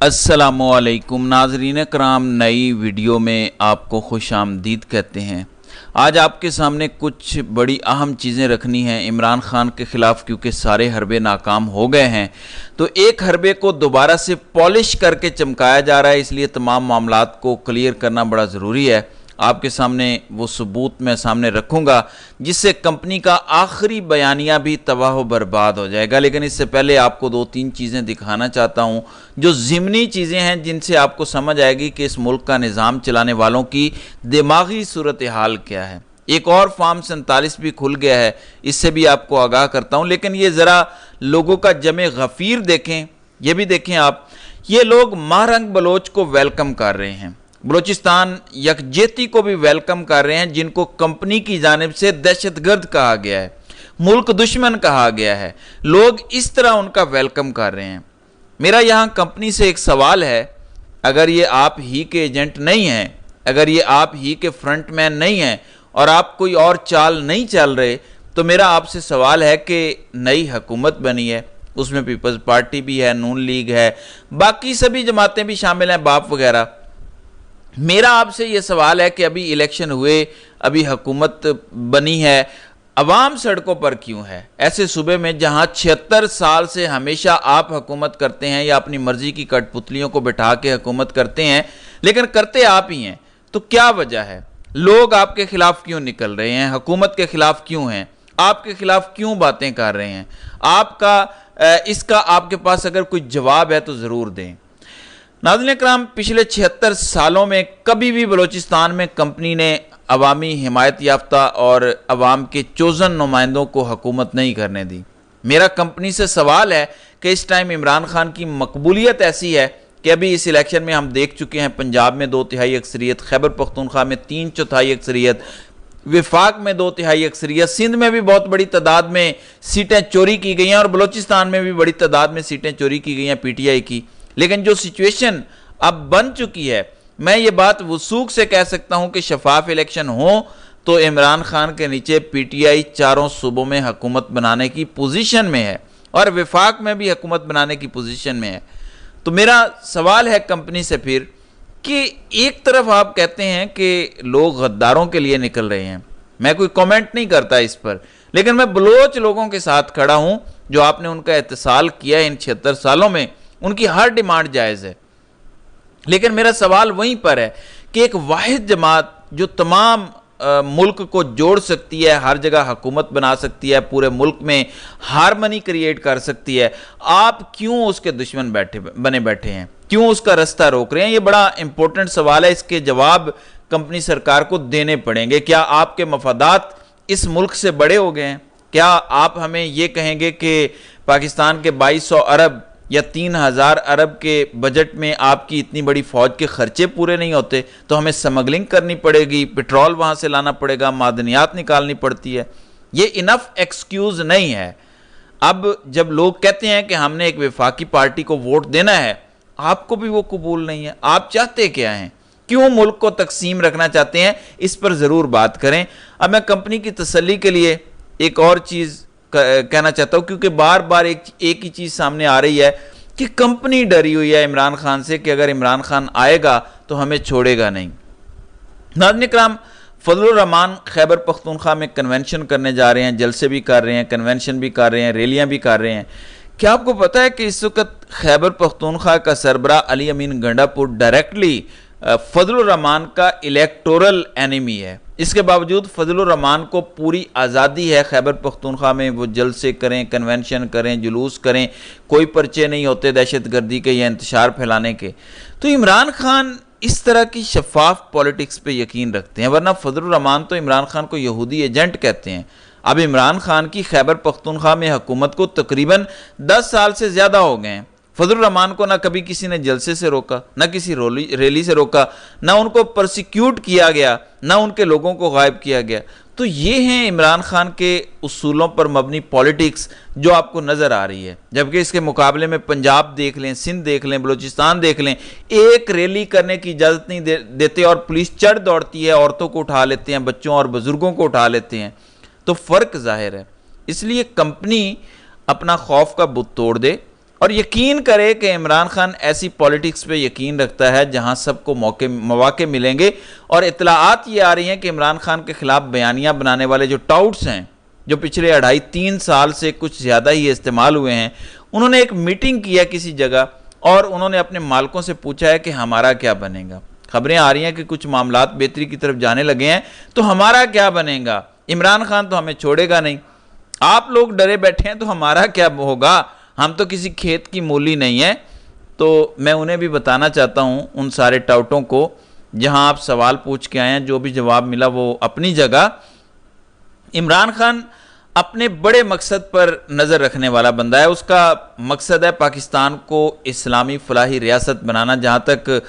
अस्सलामुअलैकुम नाज़रीन कराम, नई वीडियो में आपको खुश आमदीद कहते हैं। आज आपके सामने कुछ बड़ी अहम चीज़ें रखनी हैं इमरान खान के ख़िलाफ़, क्योंकि सारे हरबे नाकाम हो गए हैं। तो एक हरबे को दोबारा से पॉलिश करके चमकाया जा रहा है, इसलिए तमाम मामलात को क्लियर करना बड़ा ज़रूरी है। आपके सामने वो सबूत मैं सामने रखूँगा जिससे कंपनी का आखिरी बयानिया भी तबाह व बर्बाद हो जाएगा। लेकिन इससे पहले आपको दो तीन चीज़ें दिखाना चाहता हूँ जो ज़िमनी चीज़ें हैं, जिनसे आपको समझ आएगी कि इस मुल्क का निज़ाम चलाने वालों की दिमागी सूरत हाल क्या है। एक और फार्म 47 भी खुल गया है, इससे भी आपको आगाह करता हूँ। लेकिन ये ज़रा लोगों का जमे गफ़ीर देखें, ये भी देखें आप। ये लोग महारंग बलोच को वेलकम कर रहे हैं, बलोचिस्तान यकजहती को भी वेलकम कर रहे हैं, जिनको कंपनी की जानिब से दहशतगर्द कहा गया है, मुल्क दुश्मन कहा गया है। लोग इस तरह उनका वेलकम कर रहे हैं। मेरा यहाँ कंपनी से एक सवाल है, अगर ये आप ही के एजेंट नहीं हैं, अगर ये आप ही के फ्रंटमैन नहीं हैं और आप कोई और चाल नहीं चल रहे, तो मेरा आपसे सवाल है कि नई हुकूमत बनी है, उसमें पीपल्स पार्टी भी है, नून लीग है, बाकी सभी जमातें भी शामिल हैं, बाप वगैरह। मेरा आपसे ये सवाल है कि अभी इलेक्शन हुए, अभी हुकूमत बनी है, अवाम सड़कों पर क्यों है? ऐसे सूबे में जहां 76 साल से हमेशा आप हुकूमत करते हैं या अपनी मर्जी की कठपुतलियों को बिठा के हुकूमत करते हैं, लेकिन करते आप ही हैं, तो क्या वजह है? लोग आपके खिलाफ क्यों निकल रहे हैं? हुकूमत के खिलाफ क्यों हैं? आपके खिलाफ क्यों बातें कर रहे हैं? इसका आपके पास अगर कोई जवाब है तो ज़रूर दें। नाज़रीन कराम, पिछले 76 सालों में कभी भी बलूचिस्तान में कंपनी ने अवामी हिमायत याफ्ता और अवाम के चोज़न नुमाइंदों को हुकूमत नहीं करने दी। मेरा कंपनी से सवाल है कि इस टाइम इमरान खान की मकबूलियत ऐसी है कि अभी इस इलेक्शन में हम देख चुके हैं, पंजाब में 2/3 अक्सरियत, खैबर पख्तूनख्वा में 3/4 अक्सरियत, विफाक में 2/3 अक्सरियत, सिंध में भी बहुत बड़ी तादाद में सीटें चोरी की गई हैं और बलूचिस्तान में भी बड़ी तादाद में सीटें चोरी की गई हैं PTI की। लेकिन जो सिचुएशन अब बन चुकी है, मैं ये बात वसूख से कह सकता हूं कि शफाफ इलेक्शन हो तो इमरान खान के नीचे PTI चारों सूबों में हुकूमत बनाने की पोजीशन में है और विफाक में भी हुकूमत बनाने की पोजीशन में है। तो मेरा सवाल है कंपनी से फिर कि एक तरफ आप कहते हैं कि लोग गद्दारों के लिए निकल रहे हैं, मैं कोई कमेंट नहीं करता इस पर, लेकिन मैं बलोच लोगों के साथ खड़ा हूं जो आपने उनका इत्तेसाल किया इन 76 सालों में, उनकी हर डिमांड जायज़ है। लेकिन मेरा सवाल वहीं पर है कि एक वाहिद जमात जो तमाम मुल्क को जोड़ सकती है, हर जगह हुकूमत बना सकती है, पूरे मुल्क में हारमनी क्रिएट कर सकती है, आप क्यों उसके दुश्मन बने बैठे हैं? क्यों उसका रास्ता रोक रहे हैं? ये बड़ा इंपॉर्टेंट सवाल है, इसके जवाब कंपनी सरकार को देने पड़ेंगे। क्या आपके मफादात इस मुल्क से बड़े हो गए हैं? क्या आप हमें ये कहेंगे कि पाकिस्तान के 2200 अरब या 3000 अरब के बजट में आपकी इतनी बड़ी फौज के खर्चे पूरे नहीं होते, तो हमें स्मगलिंग करनी पड़ेगी, पेट्रोल वहाँ से लाना पड़ेगा, मादनियात निकालनी पड़ती है? ये इनफ एक्सक्यूज़ नहीं है। अब जब लोग कहते हैं कि हमने एक वफाकी पार्टी को वोट देना है, आपको भी वो कबूल नहीं है। आप चाहते क्या हैं? क्यों मुल्क को तकसीम रखना चाहते हैं? इस पर ज़रूर बात करें। अब मैं कंपनी की तसल्ली के लिए एक और चीज़ कहना चाहता हूं, क्योंकि बार बार एक ही चीज सामने आ रही है कि कंपनी डरी हुई है इमरान खान से कि अगर इमरान खान आएगा तो हमें छोड़ेगा नहीं। नाज़रीन कराम, फजलुर रहमान खैबर पख्तूनख्वा में कन्वेंशन करने जा रहे हैं, जलसे भी कर रहे हैं, कन्वेंशन भी कर रहे हैं, रैलियां भी कर रहे हैं। क्या आपको पता है कि इस वक्त खैबर पख्तूनख्वा का सरबराह अली अमीन गंडापुर डायरेक्टली फजलुर रहमान का इलेक्टोरल एनिमी है? इसके बावजूद फजलुर रहमान को पूरी आज़ादी है खैबर पख्तूनख्वा में वो जलसे करें, कन्वेंशन करें, जुलूस करें, कोई पर्चे नहीं होते दहशतगर्दी के या इंतशार फैलाने के। तो इमरान खान इस तरह की शफाफ पॉलिटिक्स पे यकीन रखते हैं, वरना फजलुर रहमान तो इमरान खान को यहूदी एजेंट कहते हैं। अब इमरान खान की खैबर पख्तूनख्वा में हुकूमत को तकरीबन 10 साल से ज़्यादा हो गए हैं। फजलुर रहमान को ना कभी किसी ने जलसे से रोका, ना किसी रैली से रोका, ना उनको परसिक्यूट किया गया, ना उनके लोगों को गायब किया गया। तो ये हैं इमरान खान के उसूलों पर मबनी पॉलिटिक्स जो आपको नज़र आ रही है। जबकि इसके मुकाबले में पंजाब देख लें, सिंध देख लें, बलूचिस्तान देख लें, एक रैली करने की इजाज़त नहीं देते और पुलिस चढ़ दौड़ती है, औरतों को उठा लेते हैं, बच्चों और बुजुर्गों को उठा लेते हैं। तो फ़र्क जाहिर है। इसलिए कंपनी अपना खौफ का बुत तोड़ दे और यकीन करे कि इमरान खान ऐसी पॉलिटिक्स पे यकीन रखता है जहां सबको मौके मिलेंगे। और इत्तलाआत ये आ रही हैं कि इमरान खान के खिलाफ बयानियां बनाने वाले जो टाउट्स हैं, जो पिछले 2.5-3 साल से कुछ ज़्यादा ही इस्तेमाल हुए हैं, उन्होंने एक मीटिंग किया किसी जगह और उन्होंने अपने मालिकों से पूछा है कि हमारा क्या बनेगा। खबरें आ रही हैं कि कुछ मामलात बेहतरी की तरफ जाने लगे हैं, तो हमारा क्या बनेगा, इमरान खान तो हमें छोड़ेगा नहीं, आप लोग डरे बैठे हैं तो हमारा क्या होगा, हम तो किसी खेत की मूली नहीं है। तो मैं उन्हें भी बताना चाहता हूं, उन सारे टाउटों को, जहां आप सवाल पूछ के आए हैं, जो भी जवाब मिला वो अपनी जगह। इमरान खान अपने बड़े मकसद पर नज़र रखने वाला बंदा है। उसका मकसद है पाकिस्तान को इस्लामी फलाही रियासत बनाना, जहाँ तक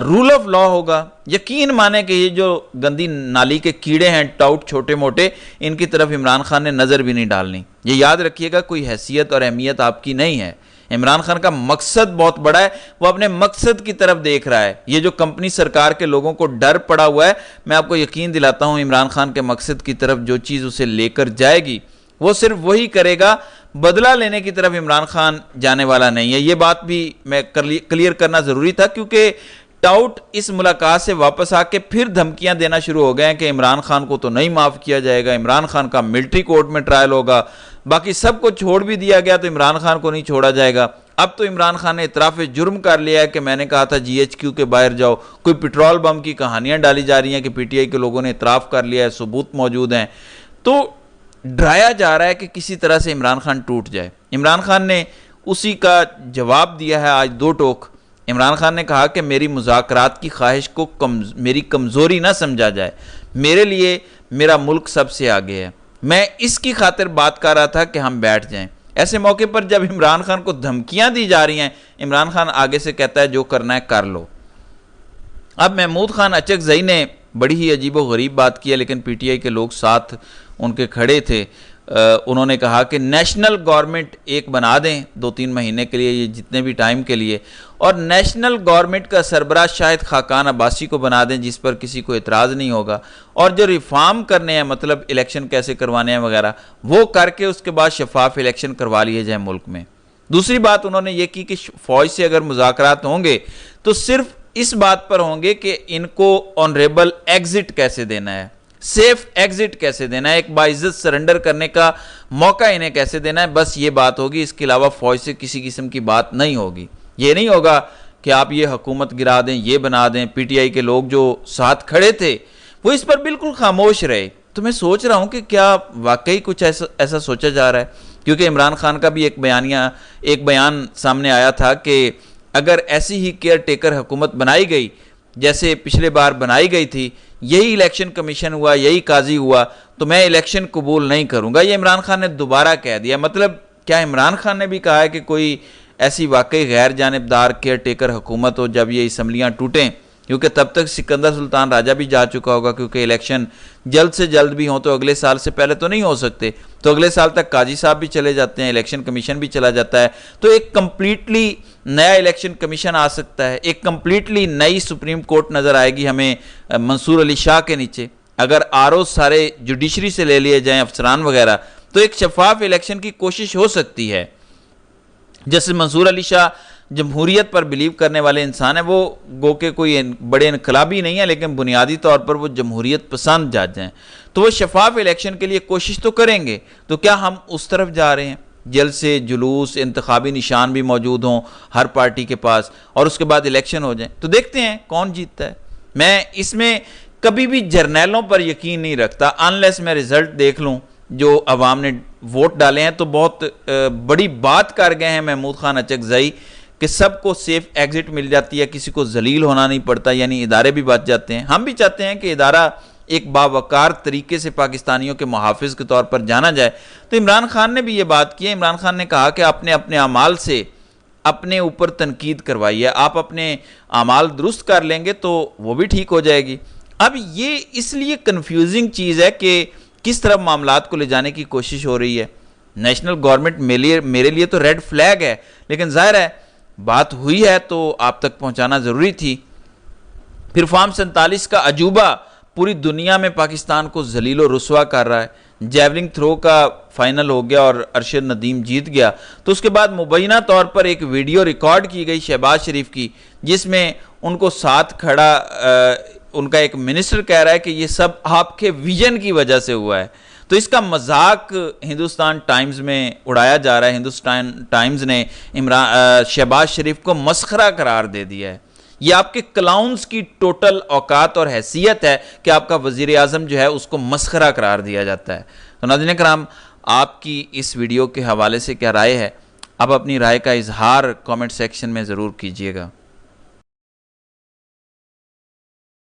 रूल ऑफ लॉ होगा। यकीन माने कि ये जो गंदी नाली के कीड़े हैं टाउट छोटे मोटे, इनकी तरफ इमरान खान ने नज़र भी नहीं डालनी। ये याद रखिएगा, कोई हैसियत और अहमियत आपकी नहीं है। इमरान खान का मकसद बहुत बड़ा है, वो अपने मकसद की तरफ देख रहा है। ये जो कंपनी सरकार के लोगों को डर पड़ा हुआ है, मैं आपको यकीन दिलाता हूं इमरान खान के मकसद की तरफ जो चीज़ उसे लेकर जाएगी वो सिर्फ वही करेगा, बदला लेने की तरफ इमरान खान जाने वाला नहीं है। ये बात भी मैं क्लियर करना ज़रूरी था, क्योंकि टाउट इस मुलाकात से वापस आके फिर धमकियां देना शुरू हो गए हैं कि इमरान खान को तो नहीं माफ़ किया जाएगा, इमरान खान का मिलिट्री कोर्ट में ट्रायल होगा, बाकी सबको छोड़ भी दिया गया तो इमरान खान को नहीं छोड़ा जाएगा। अब तो इमरान खान ने इतराफ़ जुर्म कर लिया है कि मैंने कहा था GHQ के बाहर जाओ। कोई पेट्रोल बम की कहानियां डाली जा रही हैं कि PTI के लोगों ने इतराफ़ कर लिया है, सबूत मौजूद हैं। तो डराया जा रहा है कि किसी तरह से इमरान खान टूट जाए। इमरान खान ने उसी का जवाब दिया है आज 2 टोक। इमरान खान ने कहा कि मेरी मुज़ाकरात की ख्वाहिश को मेरी कमज़ोरी ना समझा जाए, मेरे लिए मेरा मुल्क सबसे आगे है, मैं इसकी खातिर बात कर रहा था कि हम बैठ जाएं। ऐसे मौके पर जब इमरान खान को धमकियां दी जा रही हैं, इमरान खान आगे से कहता है जो करना है कर लो। अब महमूद खान अचकज़ई ने बड़ी ही अजीबो गरीब बात की है, लेकिन PTI के लोग साथ उनके खड़े थे। उन्होंने कहा कि नेशनल गवर्नमेंट एक बना दें 2-3 महीने के लिए, ये जितने भी टाइम के लिए, और नेशनल गवर्नमेंट का सरबराह शायद खाकान अब्बासी को बना दें, जिस पर किसी को एतराज़ नहीं होगा, और जो रिफॉर्म करने हैं, मतलब इलेक्शन कैसे करवाने हैं वगैरह, वो करके उसके बाद शफाफ इलेक्शन करवा लिए जाए मुल्क में। दूसरी बात उन्होंने ये की कि फ़ौज से अगर मुज़ाकरात होंगे तो सिर्फ इस बात पर होंगे कि इनको ऑनरेबल एग्जिट कैसे देना है, सेफ एग्जिट कैसे देना है, एक बाइज्जत सरेंडर करने का मौका इन्हें कैसे देना है, बस ये बात होगी। इसके अलावा फ़ौज से किसी किस्म की बात नहीं होगी। ये नहीं होगा कि आप ये हुकूमत गिरा दें, ये बना दें। PTI के लोग जो साथ खड़े थे वो इस पर बिल्कुल खामोश रहे। तो मैं सोच रहा हूँ कि क्या वाकई कुछ ऐसा सोचा जा रहा है, क्योंकि इमरान खान का भी एक बयान सामने आया था कि अगर ऐसी ही केयर टेकर हुकूमत बनाई गई जैसे पिछले बार बनाई गई थी, यही इलेक्शन कमीशन हुआ, यही काजी हुआ, तो मैं इलेक्शन कबूल नहीं करूंगा। ये इमरान खान ने दोबारा कह दिया। मतलब क्या इमरान खान ने भी कहा है कि कोई ऐसी वाकई गैर जानिबदार केयर टेकर हुकूमत हो जब ये असम्बलियाँ टूटें, क्योंकि तब तक सिकंदर सुल्तान राजा भी जा चुका होगा, क्योंकि इलेक्शन जल्द से जल्द भी हो तो अगले साल से पहले तो नहीं हो सकते, तो अगले साल तक काजी साहब भी चले जाते हैं, इलेक्शन कमीशन भी चला जाता है, तो एक कंप्लीटली नया इलेक्शन कमीशन आ सकता है, एक कंप्लीटली नई सुप्रीम कोर्ट नज़र आएगी हमें मंसूर अली शाह के नीचे। अगर RO सारे जुडिशरी से ले लिए जाएं, अफसरान वगैरह, तो एक शफाफ इलेक्शन की कोशिश हो सकती है। जैसे मंसूर अली शाह जमहूरियत पर बिलीव करने वाले इंसान है, वो गो के कोई बड़े इनकलाबी नहीं है, लेकिन बुनियादी तौर पर वो जमहूरियत पसंद जज हैं, तो वो शफाफ इलेक्शन के लिए कोशिश तो करेंगे। तो क्या हम उस तरफ जा रहे हैं? जल्द से जुलूस, इंतखाबी निशान भी मौजूद हों हर पार्टी के पास, और उसके बाद इलेक्शन हो जाए, तो देखते हैं कौन जीतता है। मैं इसमें कभी भी जर्नैलों पर यकीन नहीं रखता, अनलेस मैं रिजल्ट देख लूँ जो अवाम ने वोट डाले हैं। तो बहुत बड़ी बात कर गए हैं महमूद खान अचकज़ई कि सबको सेफ एग्जिट मिल जाती है, किसी को जलील होना नहीं पड़ता, यानी इदारे भी बच जाते हैं। हम भी चाहते हैं कि इदारा एक बावकार तरीके से पाकिस्तानियों के मुहाफिज के तौर पर जाना जाए। तो इमरान खान ने भी ये बात की है। इमरान खान ने कहा कि आपने अपने अमाल से अपने ऊपर तनकीद करवाई है, आप अपने अमाल दुरुस्त कर लेंगे तो वो भी ठीक हो जाएगी। अब ये इसलिए कन्फ्यूजिंग चीज़ है कि किस तरफ मामलात को ले जाने की कोशिश हो रही है। नेशनल गवर्नमेंट मेरे लिए तो रेड फ्लैग है, लेकिन जाहिर है बात हुई है तो आप तक पहुंचाना ज़रूरी थी। फिर फॉर्म 47 का अजूबा पूरी दुनिया में पाकिस्तान को जलील व रुसवा कर रहा है। जैवलिन थ्रो का फाइनल हो गया और अरशद नदीम जीत गया, तो उसके बाद मुबैना तौर पर एक वीडियो रिकॉर्ड की गई शहबाज शरीफ की, जिसमें उनको साथ खड़ा उनका एक मिनिस्टर कह रहा है कि ये सब आपके विजन की वजह से हुआ है। तो इसका मजाक हिंदुस्तान टाइम्स में उड़ाया जा रहा है। हिंदुस्तान टाइम्स ने शहबाज शरीफ को मस्खरा करार दे दिया है। ये आपके क्लाउन्स की टोटल औकात और हैसियत है कि आपका वजीर आजम जो है उसको मस्खरा करार दिया जाता है। तो नाज़रीन कराम, आपकी इस वीडियो के हवाले से क्या राय है? आप अपनी राय का इजहार कमेंट सेक्शन में ज़रूर कीजिएगा।